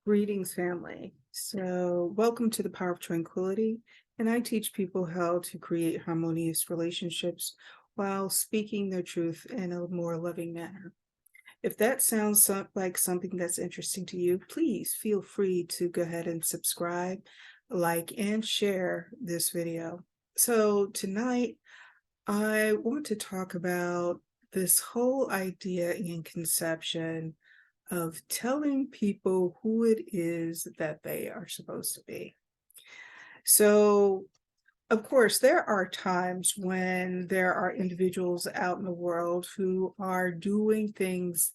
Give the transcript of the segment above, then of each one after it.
Greetings, family. So, welcome to the Power of Tranquility, and I teach people how to create harmonious relationships while speaking their truth in a more loving manner. If that sounds like something that's interesting to you, please feel free to go ahead and subscribe, like, and share this video. So, tonight, I want to talk about this whole idea and conception of telling people who it is that they are supposed to be. So, of course, there are times when there are individuals out in the world who are doing things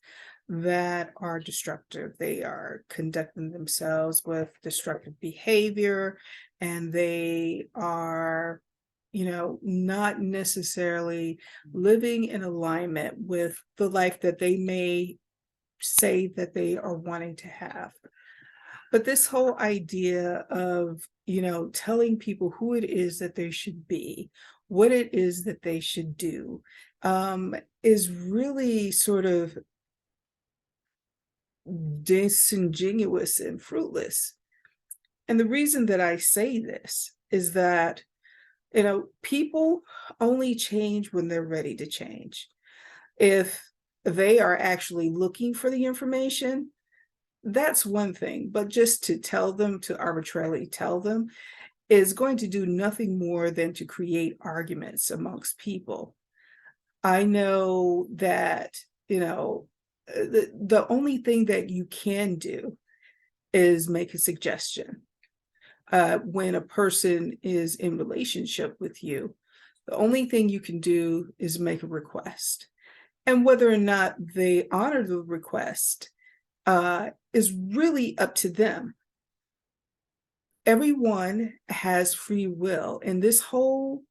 that are destructive. They are conducting themselves with destructive behavior, and they are, not necessarily living in alignment with the life that they may say that they are wanting to have. But this whole idea of, telling people who it is that they should be, what it is that they should do, is really sort of disingenuous and fruitless. And the reason that I say this is that, people only change when they're ready to change. If they are actually looking for the information, that's one thing, but just to tell them, to arbitrarily tell them, is going to do nothing more than to create arguments amongst people. I know that, the only thing that you can do is make a suggestion. When a person is in relationship with you, the only thing you can do is make a request. And whether or not they honor the request is really up to them. Everyone has free will, and this whole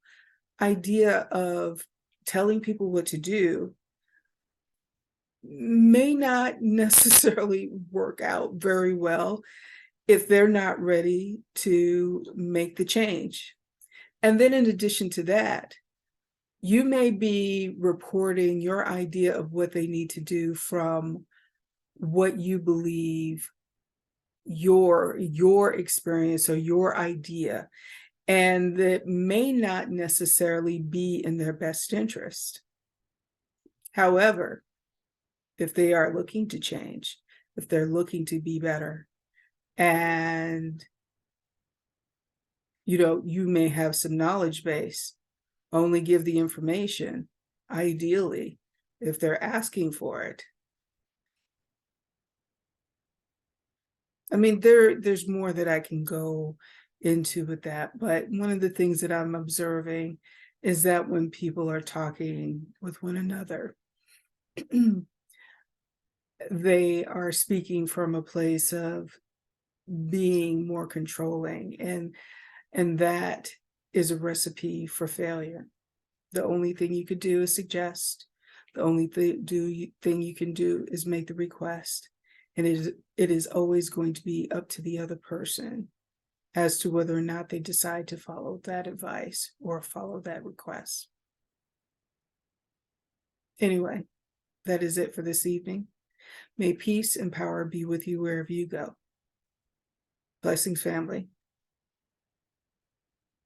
idea of telling people what to do may not necessarily work out very well if they're not ready to make the change. And then in addition to that, you may be reporting your idea of what they need to do from what you believe your experience or your idea, and that may not necessarily be in their best interest. However, if they are looking to change, if they're looking to be better, and you may have some knowledge base, only give the information, ideally, if they're asking for it. I mean, there's more that I can go into with that, but one of the things that I'm observing is that when people are talking with one another, they are speaking from a place of being more controlling, and that is a recipe for failure. The only thing you could do is suggest. The only thing you can do is make the request. And it is always going to be up to the other person as to whether or not they decide to follow that advice or follow that request. Anyway, that is it for this evening. May peace and power be with you wherever you go. Blessings, family.